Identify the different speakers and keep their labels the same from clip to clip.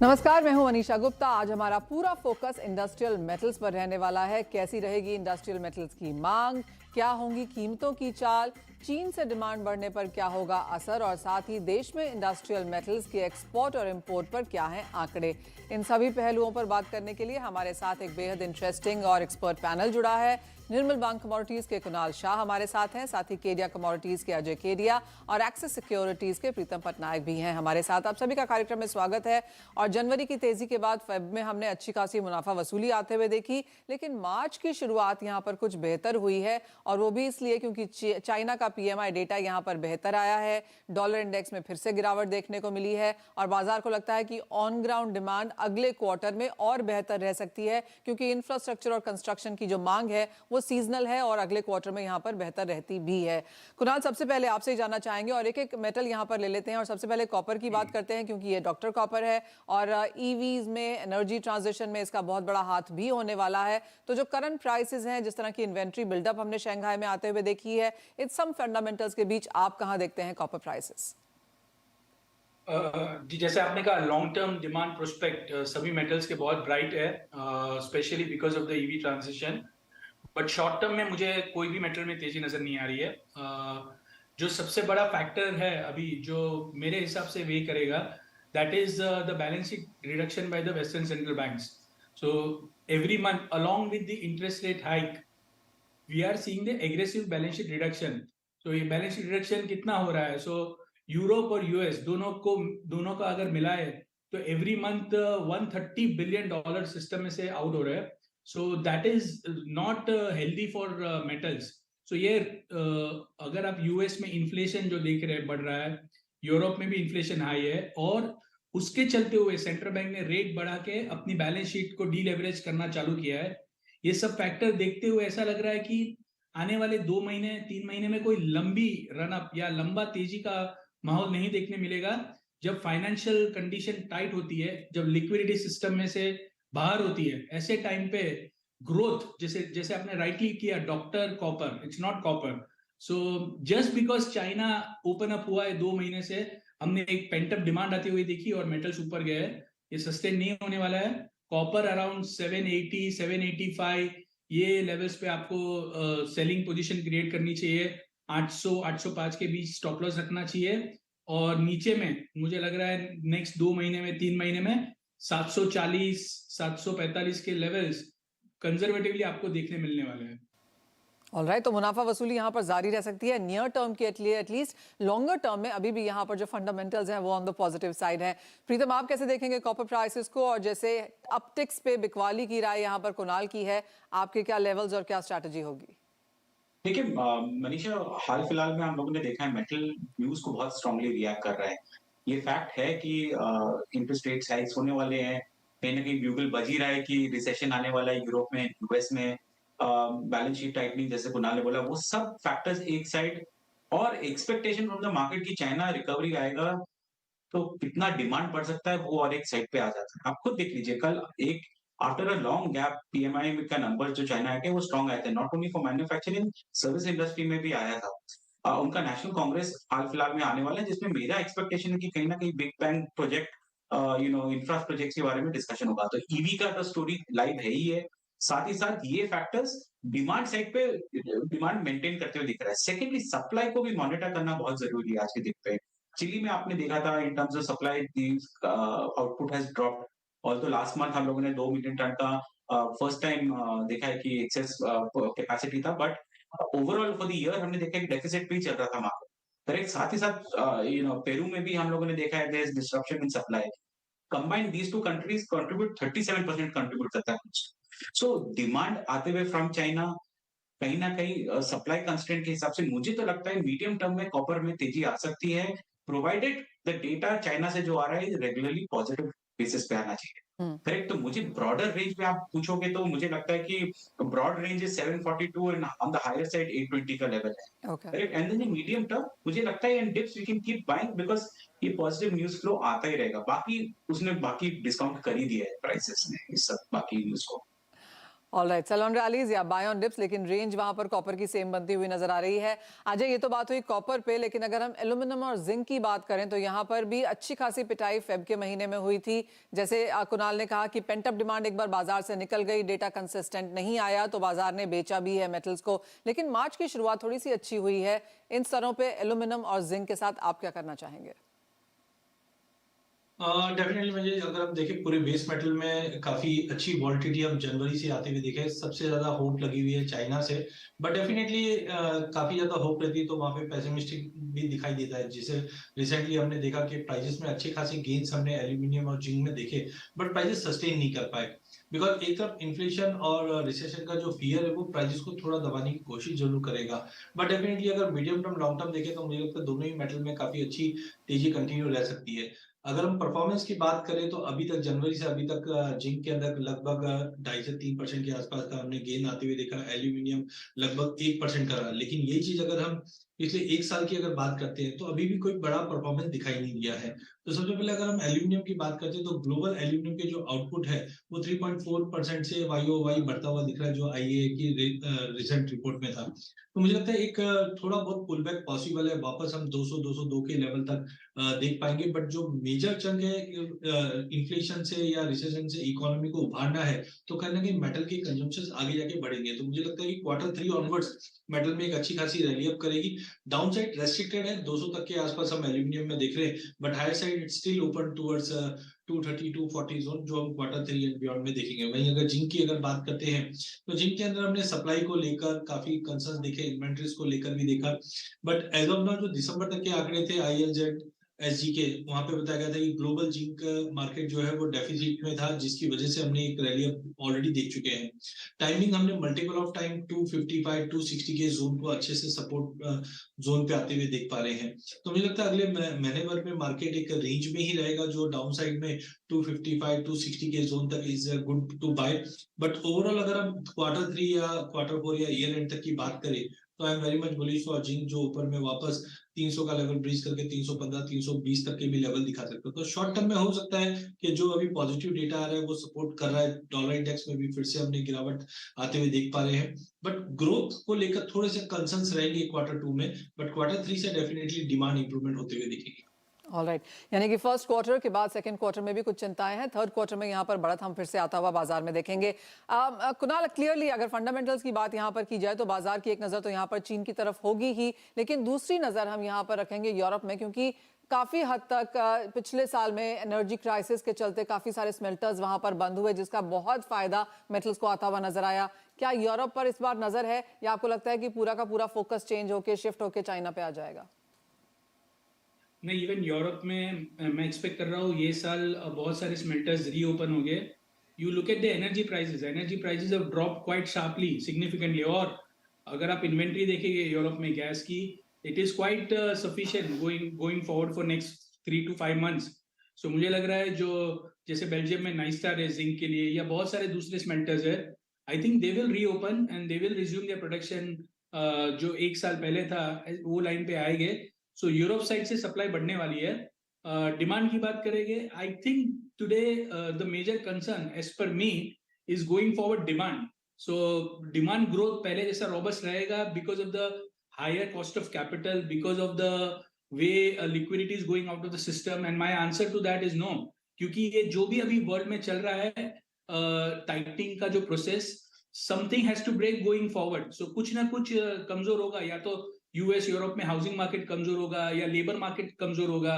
Speaker 1: नमस्कार, मैं हूं मनीषा गुप्ता। आज हमारा पूरा फोकस इंडस्ट्रियल मेटल्स पर रहने वाला है। कैसी रहेगी इंडस्ट्रियल मेटल्स की मांग, क्या होंगी कीमतों की चाल, चीन से डिमांड बढ़ने पर क्या होगा असर, और साथ ही देश में इंडस्ट्रियल मेटल्स के एक्सपोर्ट और इंपोर्ट पर क्या हैं आंकड़े। इन सभी पहलुओं पर बात करने के लिए हमारे साथ एक बेहद इंटरेस्टिंग और एक्सपर्ट पैनल जुड़ा है। निर्मल बांग कमोडिटीज के कुणाल शाह हमारे साथ हैं, साथ ही केडिया कमोडिटीज के अजय केडिया और एक्सिस सिक्योरिटीज के प्रीतम पटनायक भी हैं हमारे साथ। आप सभी का कार्यक्रम में स्वागत है। और जनवरी की तेजी के बाद फेब में हमने अच्छी खासी मुनाफा वसूली आते हुए देखी, लेकिन मार्च की शुरुआत यहां पर कुछ बेहतर हुई है, और वो भी इसलिए क्योंकि चाइना का पीएमआई डेटा यहां पर बेहतर आया है। डॉलर इंडेक्स में फिर से गिरावट देखने को मिली है और बाजार को लगता है कि ऑन ग्राउंड डिमांड अगले क्वार्टर में और बेहतर रह सकती है, क्योंकि इंफ्रास्ट्रक्चर और कंस्ट्रक्शन की जो मांग है वो सीजनल है और अगले क्वार्टर में यहां पर बेहतर रहती भी है। कुणाल, सबसे पहले आपसे ही जानना चाहेंगे और एक एक मेटल यहां पर ले लेते हैं, और सबसे पहले कॉपर की बात करते हैं, क्योंकि ये डॉक्टर कॉपर है और ईवीज में, एनर्जी ट्रांजिशन में इसका बहुत बड़ा हाथ भी होने वाला है। तो जो करंट प्राइसेस हैं, जिस तरह की इन्वेंट्री बिल्डअप हमने शंघाई में आते हुए देखी है, इन सम फंडामेंटल्स के बीच आप कहां देखते हैं कॉपर प्राइसेस?
Speaker 2: जी, जैसे आपने कहा लॉन्ग टर्म डिमांड प्रोस्पेक्ट सभी मेटल्स के बहुत ब्राइट है, specially because of the EV transition. But short term में मुझे कोई भी मेटल में तेजी नजर नहीं आ रही है। जो सबसे बड़ा फैक्टर है अभी जो मेरे हिसाब से वे करेगा, that is the balance sheet reduction by the western central banks. So every month along with the interest rate hike we are seeing the aggressive balance sheet reduction. तो ये बैलेंस शीट रिडक्शन कितना हो रहा है? सो Europe और US दोनों का अगर मिलाए तो every month 130 billion dollar system में से आउट हो रहा है। So that is not healthy for metals. So ये अगर आप यूएस में इन्फ्लेशन जो देख रहे हैं बढ़ रहा है, यूरोप में भी इन्फ्लेशन हाई है, और उसके चलते हुए सेंट्रल बैंक ने रेट बढ़ा के अपनी बैलेंस शीट को डीलेवरेज करना चालू किया है। ये सब फैक्टर देखते हुए ऐसा लग रहा है कि आने वाले 2 महीने 3 महीने में कोई लंबी रन अप या लंबा तेजी का माहौल नहीं देखने मिलेगा। जब फाइनेंशियल कंडीशन टाइट होती है, जब लिक्विडिटी सिस्टम में से बाहर होती है, ऐसे टाइम पे ग्रोथ, जैसे जैसे आपने राइटली किया, doctor copper, it's not copper. So just because China open up हुआ है 2 महीने से, हमने एक पेंटअप डिमांड आती हुई देखी और मेटल्स ऊपर गए हैं। ये सस्टेन नहीं होने वाला है। कॉपर अराउंड 780 785 ये लेवल्स पे आपको सेलिंग पोजीशन क्रिएट करनी चाहिए। 800 805 के बीच स्टॉप लॉस रखना चाहिए। और नीचे में मुझे लग रहा है नेक्स्ट 2 महीने में 3 महीने में 740 745 के लेवल्स कंजर्वेटिवली आपको देखने मिलने वाले हैं।
Speaker 1: ऑलराइट, तो मुनाफा वसूली यहाँ पर जारी रह सकती है नियर टर्म के लिए, एटलीस्ट। लॉन्गर टर्म में अभी भी यहाँ पर जो फंडामेंटल्स हैं वो ऑन द पॉजिटिव साइड है। प्रीतम, आप कैसे देखेंगे कॉपर प्राइसेस को? और जैसे अपटिक्स पे बिकवाली की राय यहाँ पर कुणाल की है, आपके क्या लेवल्स और क्या स्ट्रैटेजी होगी?
Speaker 3: देखिए मनीषा, हाल फिलहाल में हम लोगों ने देखा है मेटल न्यूज को बहुत स्ट्रांगली रिएक्ट कर रहा है। ये फैक्ट है कि इंटरेस्ट रेट हाइक्स होने वाले हैं। कहीं ना कहीं ब्यूगल बज ही रहा है कि रिसेशन आने वाला है यूरोप में, यूएस में। बैलेंस शीट टाइटनिंग जैसे कुणाल ने बोला, वो सब फैक्टर्स एक साइड, और एक्सपेक्टेशन फ्रॉम द मार्केट की चाइना रिकवरी आएगा तो कितना डिमांड बढ़ सकता है वो और एक साइड पे आ जाता है। आप खुद देख लीजिए, कल एक after a long gap PMI का नंबर जो चाइना के वो स्ट्रॉन्ग आए थे, not only for manufacturing, service industry में भी आया था। उनका नेशनल कांग्रेस हाल फिलहाल में आने वाला है, जिसमें मेरा एक्सपेक्टेशन है कि कहीं ना कहीं big bang project, infra project के बारे में डिस्कशन होगा। तो ईवी का तो स्टोरी लाइव है ही है। साथ ही साथ ये फैक्टर्स डिमांड साइड पे डिमांड मेंटेन करते हुए दिख रहा है। सेकेंडली सप्लाई को भी मॉनिटर करना बहुत जरूरी है आज के दिन पे। चिली में आपने देखा था in terms of supply output has dropped. Although last month हम लोगों ने 2 मिलियन टन का फर्स्ट टाइम देखा है कि एक्सेस कैपेसिटी था, but overall for the year हमने देखा है कि डेफिसिट भी चल रहा था मार्केट। करेक्ट। साथ ही साथ पेरू में भी हम लोगों ने देखा है there is disruption in supply. Combine these two countries contribute 37% contribute करता है। सो डिमांड आते हुए फ्रॉम चाइना, कहीं ना कहीं सप्लाई कंस्ट्रेंट के हिसाब से मुझे तो लगता है मीडियम टर्म में कॉपर में तेजी आ सकती है, प्रोवाइडेड द डेटा चाइना से जो आ रहा है रेगुलरली पॉजिटिव बेसिस पे आना चाहिए। करेक्ट। तो मुझे ब्रॉडर रेंज में आप पूछोगे तो मुझे लगता है कि broad range is 742 and on the higher side 820 का लेवल है।
Speaker 1: Okay.
Speaker 3: Correct. And then medium term मुझे लगता है in dips we can keep buying, because ये पॉजिटिव न्यूज फ्लो आता ही रहेगा। बाकी उसने बाकी डिस्काउंट कर ही दिया है प्राइसेस में इस सब बाकी न्यूज को।
Speaker 1: ऑलराइट, सेल ऑन रैलीज या बाय ऑन डिप्स, लेकिन रेंज वहां पर कॉपर की सेम बनती हुई नजर आ रही है। अजय, ये तो बात हुई कॉपर पे, लेकिन अगर हम एल्यूमिनियम और जिंक की बात करें तो यहाँ पर भी अच्छी खासी पिटाई फेब के महीने में हुई थी। जैसे कुणाल ने कहा कि पेंटअप डिमांड एक बार बाजार से निकल गई, डेटा कंसिस्टेंट नहीं आया तो बाजार ने बेचा भी है मेटल्स को, लेकिन मार्च की शुरुआत थोड़ी सी अच्छी हुई है। इन स्तरों पे एल्यूमिनियम और जिंक के साथ आप क्या करना चाहेंगे?
Speaker 4: डेफिनेटली मुझे अगर हम देखें पूरे बेस मेटल में काफी अच्छी वॉलिटिलिटी हम जनवरी से आते हुए देखे, सबसे ज्यादा होप लगी हुई है चाइना से, बट डेफिनेटली काफी ज्यादा होप रहती है तो वहां पे पेसिमिस्टिक भी दिखाई देता है। जैसे रिसेंटली हमने देखा कि प्राइसेस में अच्छे खासे गेन्स हमने एल्यूमिनियम और जिंक में देखे, बट प्राइसेस सस्टेन नहीं कर पाए, बिकॉज एक तरफ इन्फ्लेशन और रिसेशन का जो फियर है वो प्राइसेस को थोड़ा दबाने की कोशिश जरूर करेगा। बट डेफिनेटली अगर मीडियम टर्म लॉन्ग टर्म देखें तो मुझे लगता है दोनों ही मेटल में काफी अच्छी तेजी कंटिन्यू रह सकती है। अगर हम परफॉर्मेंस की बात करें तो अभी तक जनवरी से अभी तक जिंक के अंदर लगभग 2.5 से 3% के आसपास का हमने गेन आते हुए देखा, एल्यूमिनियम लगभग 1% का रहा। लेकिन यही चीज अगर हम पिछले एक साल की अगर बात करते हैं तो अभी भी कोई बड़ा परफॉर्मेंस दिखाई नहीं दिया है। तो सबसे पहले अगर हम एल्यूमिनियम की बात करते हैं तो ग्लोबल एल्यूमिनियम के जो आउटपुट है वो 3.4% से YoY बढ़ता हुआ दिख रहा है, जो IEA की रिसेंट रिपोर्ट में था। तो मुझे लगता है एक थोड़ा बहुत पुल बैक पॉसिबल है, वापस हम 200-202 के लेवल तक देख पाएंगे, बट जो मेजर चंक है इन्फ्लेशन से या रिसेशन से इकोनॉमी को उभारना है तो कहीं ना कहीं मेटल के कंजम्पशन आगे जाके बढ़ेंगे। तो मुझे लगता है कि Q3 ऑनवर्ड्स मेटल में एक अच्छी खासी रैली अप करेगी। डाउन साइड रेस्ट्रिक्टेड है, 200 तक के आसपास हम एल्यूमिनियम में देख रहे हैं, but higher side it's still open towards 230-240 zone, जो हम Q3 एंड बियॉन्ड में देखेंगे। वहीं अगर जिंक की अगर बात करते हैं तो जिंक के अंदर हमने सप्लाई को लेकर काफी कंसर्न देखे, इन्वेंटरीज को लेकर भी देखा, बट एज ऑफ नाउ जो दिसंबर तक के आंकड़े थे ILZ SG के, वहां पे बताया गया था कि ग्लोबल जिंक मार्केट जो है वो डेफिसिट में था, जिसकी वजह से हमने एक रैली ऑलरेडी देख चुके हैं। टाइमिंग हमने मल्टीपल ऑफ टाइम 255 260 के जोन को अच्छे से सपोर्ट जोन पे आते हुए देख पा रहे हैं। तो मुझे लगता है अगले महीने भर में मार्केट एक रेंज में ही रहेगा, जो डाउन साइड में 255 260 के जोन तक is good to buy. But overall अगर हम Q3 या Q4 या ईयर एंड तक की बात करें तो I am very much bullish for zinc, जो ऊपर में वापस 300 का लेवल ब्रीच करके 315 320 तक के भी लेवल दिखा सकते हो। तो शॉर्ट टर्म में हो सकता है कि जो अभी पॉजिटिव डेटा आ रहा है वो सपोर्ट कर रहा है, डॉलर इंडेक्स में भी फिर से हमने गिरावट आते हुए देख पा रहे हैं, बट ग्रोथ को लेकर थोड़े से कंसर्न्स रहेंगे Q2 में, बट Q3 से डेफिनेटली डिमांड इंप्रूवमेंट होते हुए दिखेगी।
Speaker 1: ऑलराइट, यानी कि फर्स्ट क्वार्टर के बाद सेकंड क्वार्टर में भी कुछ चिंताएं हैं, थर्ड क्वार्टर में यहाँ पर बढ़त हम फिर से आता हुआ बाजार में देखेंगे। कुणाल, क्लियरली अगर फंडामेंटल्स की बात यहाँ पर की जाए तो बाजार की एक नज़र तो यहाँ पर चीन की तरफ होगी ही, लेकिन दूसरी नज़र हम यहाँ पर रखेंगे यूरोप में, क्योंकि काफ़ी हद तक पिछले साल में एनर्जी क्राइसिस के चलते काफ़ी सारे स्मेल्टर्स वहाँ पर बंद हुए, जिसका बहुत फ़ायदा मेटल्स को आता हुआ नजर आया। क्या यूरोप पर इस बार नज़र है, या आपको लगता है कि पूरा का पूरा फोकस चेंज होकर शिफ्ट होकर चाइना पे आ जाएगा?
Speaker 2: नहीं, इवन यूरोप में मैं एक्सपेक्ट कर रहा हूँ ये साल बहुत सारे स्मेल्टर्स रीओपन हो गए। You look at the energy prices have dropped quite sharply, significantly. और अगर आप इन्वेंट्री देखेंगे यूरोप में गैस की, it is quite sufficient going forward for next 3 to 5 months। सो मुझे लग रहा है जो जैसे बेल्जियम में नाइस्टार है जिंक के लिए, या बहुत सारे दूसरे स्मेल्टर्स है, I think they will reopen and they will resume their production. जो एक साल पहले था वो लाइन पे आएंगे। सो यूरोप साइड से सप्लाई बढ़ने वाली है। डिमांड की बात करेंगे, I think today the major concern as per me is going forward demand. So demand growth पहले जैसा रॉबस्ट रहेगा because of the higher cost of capital, because of the way liquidity is going out of the system, and my answer to that is no. क्योंकि ये जो भी अभी world में चल रहा है टाइटनिंग का जो process, something has to break going forward. So कुछ ना कुछ कमजोर होगा, या तो यूएस यूरोप में हाउसिंग मार्केट कमजोर होगा या लेबर मार्केट कमजोर होगा,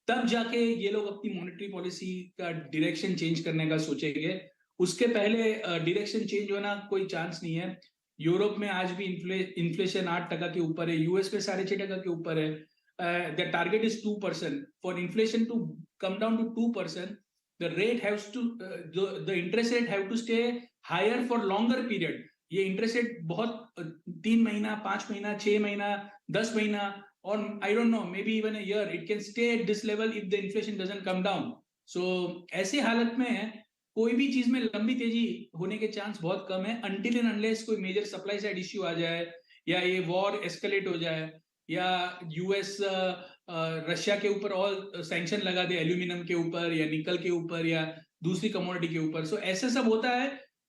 Speaker 2: तब जाके ये लोग अपनी मॉनेटरी पॉलिसी का डायरेक्शन चेंज करने का सोचेंगे। उसके पहले डायरेक्शन चेंज होना कोई चांस नहीं है। यूरोप में आज भी इन्फ्लेशन 8% के ऊपर है, यूएस में 6.5% के ऊपर है। The target is 2%। For inflation to come down to 2%, the rate has to the interest rate have to stay higher for longer period। ये इंटरेस्ट रेट बहुत 3 महीना, 5 महीना, 6 महीना, 10 महीना, और I don't know, maybe even a year it can stay at this level if the inflation doesn't come down. So ऐसे हालत में कोई भी चीज में लंबी तेजी होने के चांस बहुत कम है, अनटिल एंड अनलेस कोई मेजर सप्लाई साइड इश्यू आ जाए, या ये वॉर एस्केलेट हो जाए, या यूएस रशिया के ऊपर और सैंक्शन लगा दे एल्यूमिनियम के ऊपर या निकल के ऊपर या दूसरी कमोडिटी के ऊपर। सो ऐसे सब होता है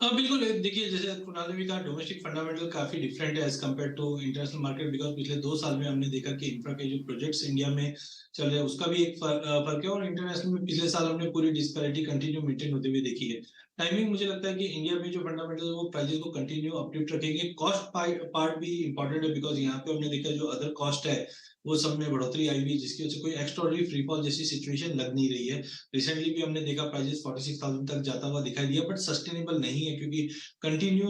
Speaker 4: बिल्कुल देखिए, जैसे कुणाल ने भी कहा, डोमेस्टिक फंडामेंटल काफी डिफरेंट है as compare to international market, because पिछले 2 साल में हमने देखा कि इंफ्रा के जो प्रोजेक्ट्स इंडिया में चल रहे हैं उसका भी एक फर्क है, और इंटरनेशनल में पिछले साल हमने पूरी डिस्पैरिटी कंटिन्यू मेंटेन होते हुए देखी है। टाइमिंग मुझे लगता है कि इंडिया में जो फंडामेंटल है वो प्राइजेस को कंटिन्यू अपलिफ्ट रखेंगे। कॉस्ट पार्ट भी इंपॉर्टेंट है, बिकॉज यहाँ पे हमने देखा जो अदर कॉस्ट है वो सब में बढ़ोतरी आई हुई है, जिसकी वजह से कोई एक्स्ट्राऑर्डिनरी फ्री फॉल जैसी सिचुएशन लग नहीं रही है। रिसेंटली भी हमने देखा प्राइजेस 46,000 तक जाता हुआ दिखाई दिया, बट सस्टेनेबल नहीं है, क्योंकि कंटिन्यू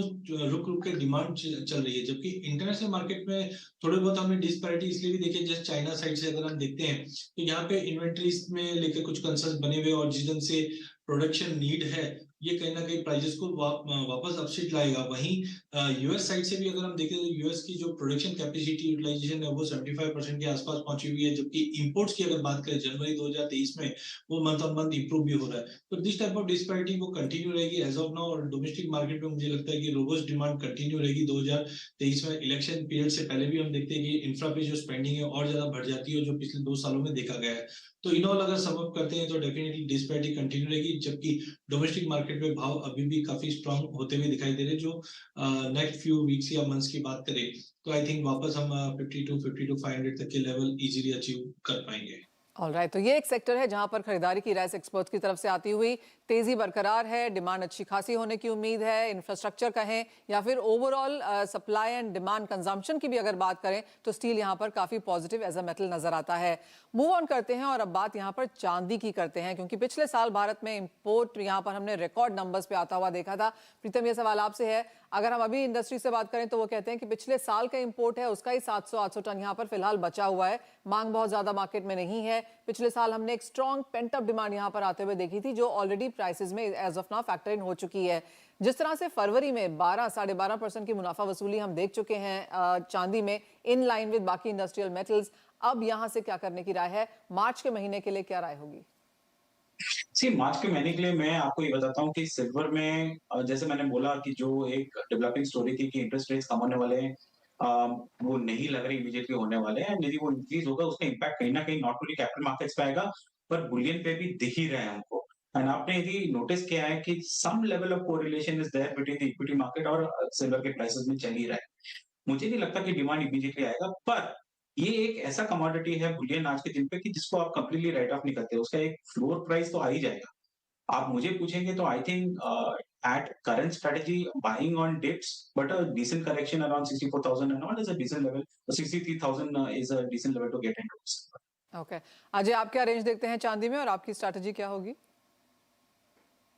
Speaker 4: रुक रुक के डिमांड चल रही है। जबकि इंटरनेशनल मार्केट में थोड़े बहुत हमने डिस्पैरिटी इसलिए भी देखे, जैसे चाइना साइड से अगर हम देखते हैं तो यहाँ पे इन्वेंट्रीज में लेकर कुछ कंसर्न बने हुए, और जिस ढंग से प्रोडक्शन नीड है ये कहीं ना कहीं प्राइजेस को वापस अपसीट लाएगा। वहीं यूएस साइड से भी अगर हम देखें तो यूएस की जो प्रोडक्शन कैपेसिटी यूटिलाइजेशन है वो 75% के आसपास पहुंची हुई है, जबकि इंपोर्ट्स की अगर बात करें जनवरी 2023 में वो मंथ ऑन मंथ इंप्रूव भी हो रहा है। तो दिस टाइप ऑफ डिस्पैरिटी वो कंटिन्यू रहेगी एज ऑफ नाउ, और डोमेस्टिक मार्केट में मुझे लगता है कि रोबस्ट डिमांड कंटिन्यू रहेगी 2023 में। इलेक्शन पीरियड से पहले भी हम देखते हैं कि इंफ्रा पे जो स्पेंडिंग है और ज्यादा बढ़ जाती है, जो पिछले 2 सालों में देखा गया है। तो इन ऑल अगर सम अप करते हैं तो डेफिनेटली डिस्पैरिटी कंटिन्यू रहेगी, जबकि डोमेस्टिक मार्केट में भाव अभी भी काफी स्ट्रांग होते हुए दिखाई दे रहे हैं। जो नेक्स्ट फ्यू वीक्स या मंथ्स की बात करें तो आई थिंक वापस हम 52 तक के लेवल इजीली अचीव कर पाएंगे।
Speaker 1: ऑलराइट, तो ये एक सेक्टर है जहां पर खरीदारी की राय एक्सपर्ट्स की तरफ से आती हुई तेजी बरकरार है, डिमांड अच्छी खासी होने की उम्मीद है। इंफ्रास्ट्रक्चर कहें या फिर overall supply and demand consumption की भी अगर बात करें तो स्टील यहां पर काफी पॉजिटिव एज अ मेटल नजर आता है। मूव ऑन करते हैं और अब बात यहां पर चांदी की करते हैं, क्योंकि पिछले साल भारत में इंपोर्ट यहां पर हमने रिकॉर्ड नंबर्स पे आता हुआ देखा था। प्रीतम, ये सवाल आपसे है, अगर हम अभी इंडस्ट्री से बात करें तो वो कहते हैं कि पिछले साल का इंपोर्ट है उसका ही 700-800 टन यहाँ पर फिलहाल बचा हुआ है, मांग बहुत ज्यादा मार्केट में नहीं है। पिछले साल हमने एक स्ट्रॉन्ग पेंट अप डिमांड यहाँ पर आते हुए देखी थी, जो ऑलरेडी प्राइसेस में as of now factor in हो चुकी है। जिस तरह से फरवरी में 12-12.5% की मुनाफा वसूली हम देख चुके हैं चांदी में, इन लाइन विद बाकी इंडस्ट्रियल मेटल्स, अब यहाँ से क्या करने की राय है? मार्च के महीने के लिए क्या राय होगी?
Speaker 3: मार्च के महीने के लिए मैं आपको ये बताता हूँ कि सिल्वर में जैसे मैंने बोला कि जो एक डेवलपिंग स्टोरी थी कि इंटरेस्ट रेट्स कम होने वाले हैं, वो नहीं लग रही इमीडिएटली होने वाले हैं। यदि वो इंक्रीज होगा उसका इम्पैक्ट कहीं ना कहीं नॉट ओनली कैपिटल मार्केट्स पे आएगा, पर बुलियन पे भी दिख ही रहे हैं हमको। एंड आपने यदि नोटिस किया है कि some level of correlation is there between the equity market और सिल्वर के प्राइसेस में चल ही रहा है। मुझे नहीं लगता कि डिमांड इमीडिएटली आएगा, पर ये एक ऐसा कमोडिटी है बुलियन आज के दिन पे कि जिसको आप कंप्लीटली राइट ऑफ नहीं करते, उसका एक फ्लोर प्राइस तो आ ही जाएगा। आप मुझे पूछेंगे तो I think at current strategy buying on dips, but a decent correction around 64,000 and all is a decent level. 63,000 is a decent level to get into.
Speaker 1: Okay, Ajay, आप क्या रेंज देखते हैं चांदी में और आपकी स्ट्रैटेजी क्या होगी?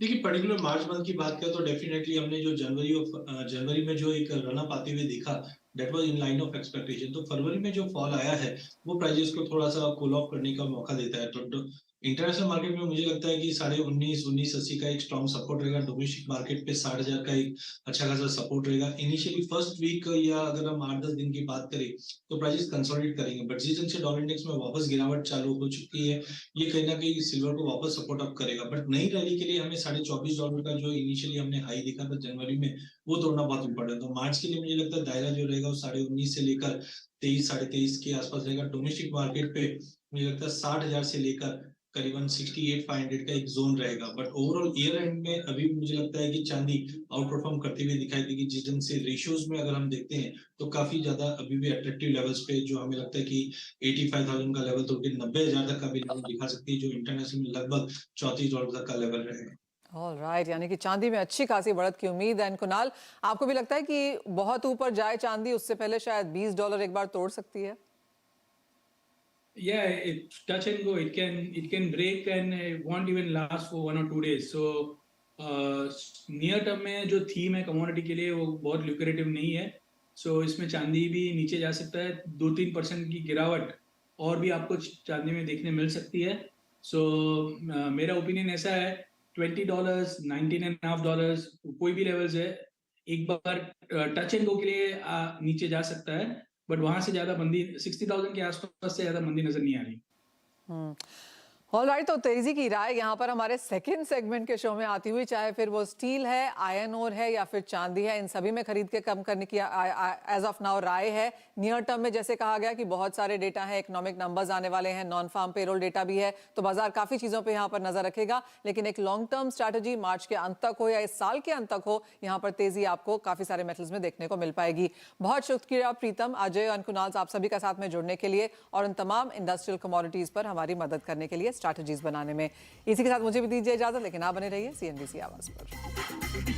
Speaker 4: देखिए, पर्टिकुलर मार्च मंथ की बात करें तो डेफिनेटली हमने जो जनवरी में जो एक रन अप आते हुए देखा, that was in line of expectation. तो फरवरी में जो फॉल आया है वो प्राइजेस को थोड़ा सा कूल ऑफ करने का मौका देता है। तो इंटरनेशनल मार्केट में मुझे लगता है कि 19,500-19,80 का एक स्ट्रॉन्ग सपोर्ट रहेगा। डोमेस्टिक मार्केट पे 60,000 का एक अच्छा खासा सपोर्ट रहेगा। इनिशियली फर्स्ट वीक या अगर हम 8-10 दिन की बात करें तो प्राइजेस कंसोलिडेट करेंगे, बट जिस दिन से डॉलर इंडेक्स में वापस गिरावट चालू हो चुकी है, ये कहीं ना कहीं सिल्वर को वापस सपोर्ट अप करेगा। बट नई रैली के लिए हमें $24.5 का जो इनिशियली हमने हाई देखा था जनवरी में, वो तोड़ना बहुत इंपॉर्टेंट। तो मार्च के लिए मुझे लगता है दायरा जो रहेगा वो 19.5 से लेकर 23-23.5 के आसपास रहेगा। डोमेस्टिक मार्केट पे मुझे लगता है 60,000 से लेकर करीबन 68,500 का एक जोन रहेगा। बट ओवरऑल ईयर एंड में अभी भी मुझे लगता है कि चांदी आउट परफॉर्म करती हुई दिखाई देगी। जिस ढंग से रेशियोज में अगर हम देखते हैं तो काफी ज्यादा अभी भी अट्रैक्टिव लेवल्स पे, जो हमें लगता है कि 85,000 का लेवल तो 90,000 तक का भी लेवल दिखा सकती है, जो इंटरनेशनल में लगभग $34 तक का लेवल रहेगा।
Speaker 1: ऑलराइट, यानी कि चांदी में अच्छी खासी बढ़त की उम्मीद है। कुणाल, आपको भी लगता है कि बहुत ऊपर जाए चांदी, उससे पहले शायद $20 एक बार तोड़ सकती है?
Speaker 2: Yeah, it's touch and go. It can break and it won't even last for 1 or 2 days. So near term में जो थीम है कमोडिटी के लिए वो बहुत ल्यूक्रेटिव नहीं है। सो इसमें चांदी भी नीचे जा सकता है, 2-3% की गिरावट और भी आपको चांदी में देखने मिल सकती है। सो मेरा ओपिनियन ऐसा है, $20, $19.5 कोई भी लेवल्स है, एक बार टच एंड गो के लिए नीचे जा सकता है, बट वहां से ज्यादा मंदी 60,000 के आसपास से ज्यादा मंदी नजर नहीं आ रही।
Speaker 1: ऑलराइट, तो तेजी की राय यहाँ पर हमारे सेकंड सेगमेंट के शो में आती हुई, चाहे फिर वो स्टील है, आयरन ओर है या फिर चांदी है, इन सभी में खरीद के कम करने की एज ऑफ नाउ राय है। नियर टर्म में जैसे कहा गया कि बहुत सारे डेटा है, इकोनॉमिक नंबर्स आने वाले हैं, नॉन फार्म पेरोल डेटा भी है, तो बाजार काफी चीजों पे यहाँ पर नजर रखेगा। लेकिन एक लॉन्ग टर्म स्ट्रैटेजी मार्च के अंत तक हो या इस साल के अंत तक हो, यहाँ पर तेजी आपको काफी सारे मेटल्स में देखने को मिल पाएगी। बहुत शुक्रिया प्रीतम, अजय और कुणाल, आप सभी का साथ में जुड़ने के लिए और उन तमाम इंडस्ट्रियल कमोडिटीज पर हमारी मदद करने के लिए, स्ट्रैटेजीज बनाने में। इसी के साथ मुझे भी दीजिए इजाजत, लेकिन आप बने रहिए CNBC आवाज पर।